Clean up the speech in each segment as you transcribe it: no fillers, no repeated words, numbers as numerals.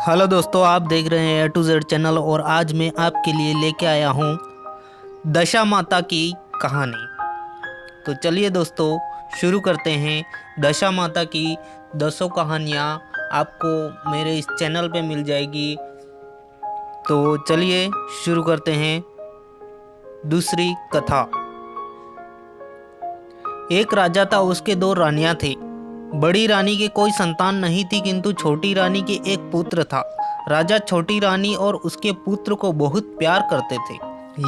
Hello दोस्तों, आप देख रहे हैं A to Z चैनल और आज मैं आपके लिए लेके आया हूँ दशा माता की कहानी। तो चलिए दोस्तों, शुरू करते हैं। दशा माता की 10 कहानियाँ आपको मेरे इस चैनल पे मिल जाएगी। तो चलिए शुरू करते हैं दूसरी कथा। एक राजा था, उसके 2 रानियाँ थी। बड़ी रानी के कोई संतान नहीं थी, किंतु छोटी रानी के एक पुत्र था। राजा छोटी रानी और उसके पुत्र को बहुत प्यार करते थे।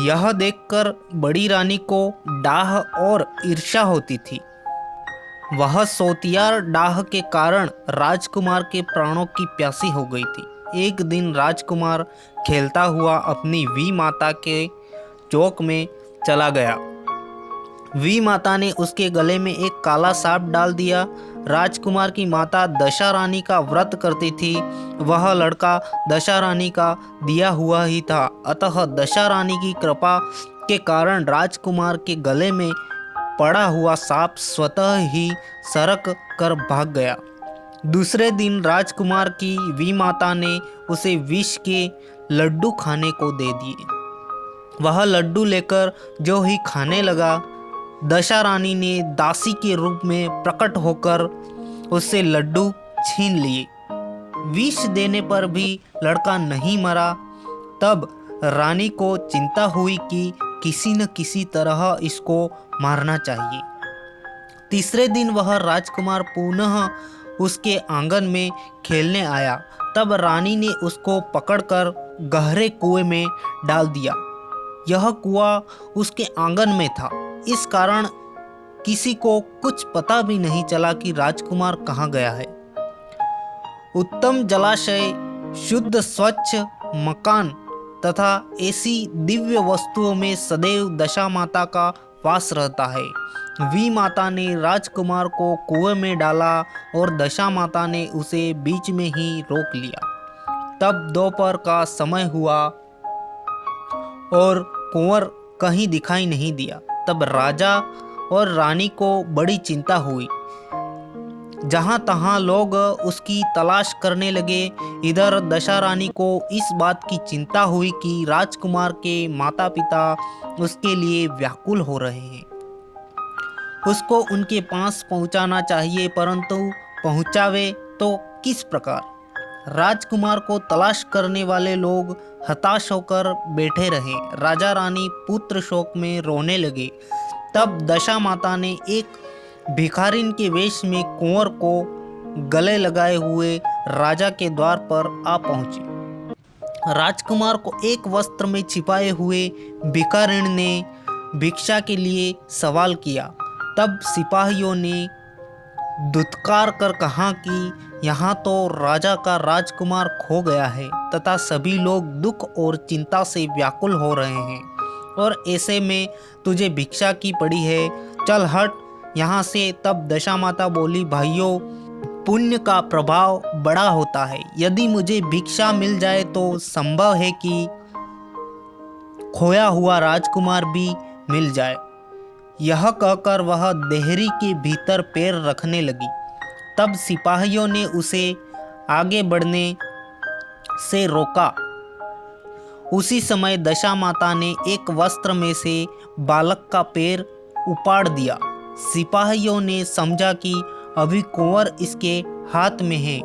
यह देखकर बड़ी रानी को डाह और ईर्ष्या होती थी। वह सोतियार डाह के कारण राजकुमार के प्राणों की प्यासी हो गई थी। एक दिन राजकुमार खेलता हुआ अपनी वी माता के चौक में चला गया। वी माता ने उसके गले में एक काला सांप डाल दिया। राजकुमार की माता दशा रानी का व्रत करती थी। वह लड़का दशा रानी का दिया हुआ ही था, अतः दशा रानी की कृपा के कारण राजकुमार के गले में पड़ा हुआ सांप स्वतः ही सरक कर भाग गया। दूसरे दिन राजकुमार की वी माता ने उसे विष के लड्डू खाने को दे दिए। वह लड्डू लेकर जो ही खाने लगा, दशा रानी ने दासी के रूप में प्रकट होकर उससे लड्डू छीन लिए। विष देने पर भी लड़का नहीं मरा। तब रानी को चिंता हुई कि किसी न किसी तरह इसको मारना चाहिए। तीसरे दिन वह राजकुमार पुनः उसके आंगन में खेलने आया। तब रानी ने उसको पकड़कर गहरे कुएं में डाल दिया। यह कुआं उसके आंगन में था, इस कारण किसी को कुछ पता भी नहीं चला कि राजकुमार कहाँ गया है। उत्तम जलाशय, शुद्ध स्वच्छ मकान तथा ऐसी दिव्य वस्तुओं में सदैव दशा माता का वास रहता है। वी माता ने राजकुमार को कुएं में डाला और दशा माता ने उसे बीच में ही रोक लिया। तब दोपहर का समय हुआ और कुंवर कहीं दिखाई नहीं दिया। तब राजा और रानी को बड़ी चिंता हुई। जहां तहां लोग उसकी तलाश करने लगे। इधर दशा रानी को इस बात की चिंता हुई कि राजकुमार के माता पिता उसके लिए व्याकुल हो रहे हैं। उसको उनके पास पहुंचाना चाहिए, परंतु पहुंचावे तो किस प्रकार? राजकुमार को तलाश करने वाले लोग हताश होकर बैठे रहे। राजा रानी पुत्र शोक में रोने लगे। तब दशा माता ने एक भिखारिन के वेश में कुंवर को गले लगाए हुए राजा के द्वार पर आ पहुंची। राजकुमार को एक वस्त्र में छिपाए हुए भिखारिन ने भिक्षा के लिए सवाल किया। तब सिपाहियों ने धुतकार कर कहा कि यहाँ तो राजा का राजकुमार खो गया है तथा सभी लोग दुख और चिंता से व्याकुल हो रहे हैं, और ऐसे में तुझे भिक्षा की पड़ी है, चल हट यहाँ से। तब दशा माता बोली, भाइयों, पुण्य का प्रभाव बड़ा होता है। यदि मुझे भिक्षा मिल जाए तो संभव है कि खोया हुआ राजकुमार भी मिल जाए। यह कहकर वह देहरी के भीतर पैर रखने लगी। तब सिपाहियों ने उसे आगे बढ़ने से रोका। उसी समय दशा माता ने एक वस्त्र में से बालक का पैर उपाड़ दिया। सिपाहियों ने समझा कि अभी कुंवर इसके हाथ में है,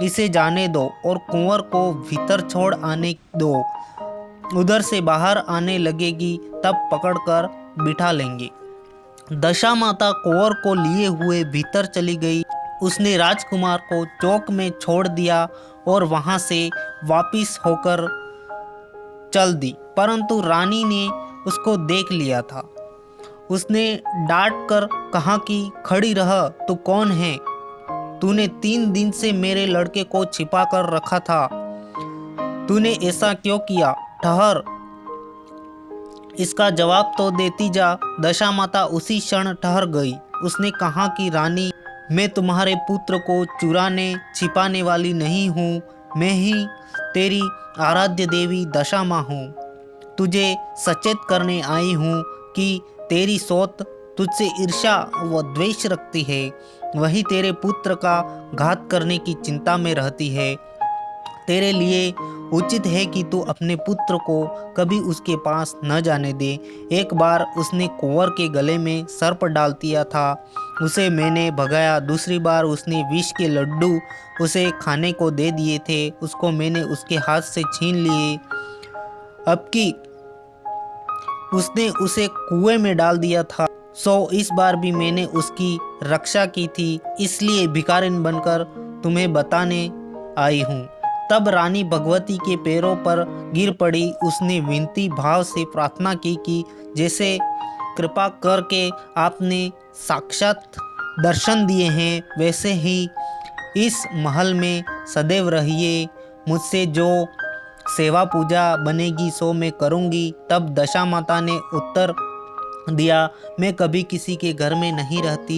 इसे जाने दो और कुंवर को भीतर छोड़ आने दो। उधर से बाहर आने लगेगी तब पकड़कर बिठा लेंगे। दशा माता कुंवर को लिए हुए भीतर चली गई। उसने राजकुमार को चौक में छोड़ दिया और वहां से वापिस होकर चल दी, परंतु रानी ने उसको देख लिया था। उसने डांट कर कहा कि खड़ी रह, तू कौन है? तूने 3 दिन से मेरे लड़के को छिपा कर रखा था, तूने ऐसा क्यों किया? ठहर, इसका जवाब तो देती जा। दशा माता उसी क्षण ठहर गई। उसने कहा कि रानी, मैं तुम्हारे पुत्र को चुराने छिपाने वाली नहीं हूँ, मैं ही तेरी आराध्य देवी दशा माँ हूँ। तुझे सचेत करने आई हूँ कि तेरी सौत तुझसे ईर्ष्या व द्वेष रखती है, वही तेरे पुत्र का घात करने की चिंता में रहती है। तेरे लिए उचित है कि तू अपने पुत्र को कभी उसके पास न जाने दे। एक बार उसने कुंवर के गले में सर्प डाल दिया था, उसे मैंने भगाया। दूसरी बार उसने विष के लड्डू उसे खाने को दे दिए थे, उसको मैंने उसके हाथ से छीन लिए। अब की उसने उसे कुएं में डाल दिया था, सो इस बार भी मैंने उसकी रक्षा की थी, इसलिए भिखारिन बनकर तुम्हें बताने आई हूँ। तब रानी भगवती के पैरों पर गिर पड़ी। उसने विनती भाव से प्रार्थना की कि जैसे कृपा करके आपने साक्षात दर्शन दिए हैं, वैसे ही इस महल में सदैव रहिए। मुझसे जो सेवा पूजा बनेगी सो मैं करूँगी। तब दशा माता ने उत्तर दिया, मैं कभी किसी के घर में नहीं रहती।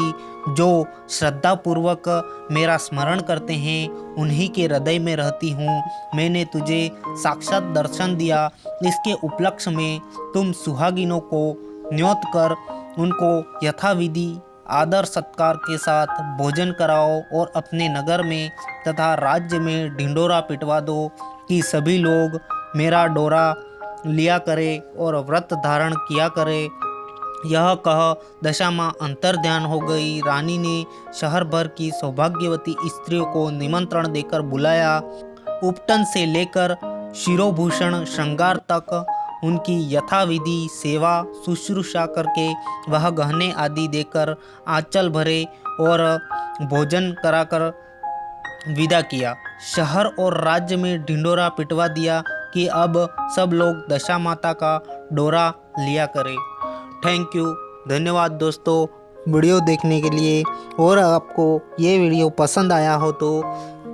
जो श्रद्धा पूर्वक मेरा स्मरण करते हैं उन्हीं के हृदय में रहती हूँ। मैंने तुझे साक्षात दर्शन दिया, इसके उपलक्ष्य में तुम सुहागिनों को न्योत कर उनको यथाविधि आदर सत्कार के साथ भोजन कराओ और अपने नगर में तथा राज्य में ढिंडोरा पिटवा दो कि सभी लोग मेरा डोरा लिया करे और व्रत धारण किया करे। यह कह दशा माँ अंतर्ध्यान हो गई। रानी ने शहर भर की सौभाग्यवती स्त्रियों को निमंत्रण देकर बुलाया। उपटन से लेकर शिरोभूषण श्रृंगार तक उनकी यथाविधि सेवा शुश्रूषा करके वह गहने आदि देकर आंचल भरे और भोजन कराकर विदा किया। शहर और राज्य में ढिंडोरा पिटवा दिया कि अब सब लोग दशा माता का डोरा लिया करें। थैंक यू, धन्यवाद दोस्तों वीडियो देखने के लिए। और आपको ये वीडियो पसंद आया हो तो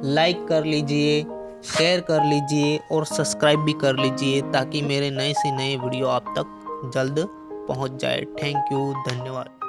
लाइक कर लीजिए, शेयर कर लीजिए और सब्सक्राइब भी कर लीजिए ताकि मेरे नए से नए वीडियो आप तक जल्द पहुंच जाए। थैंक यू, धन्यवाद।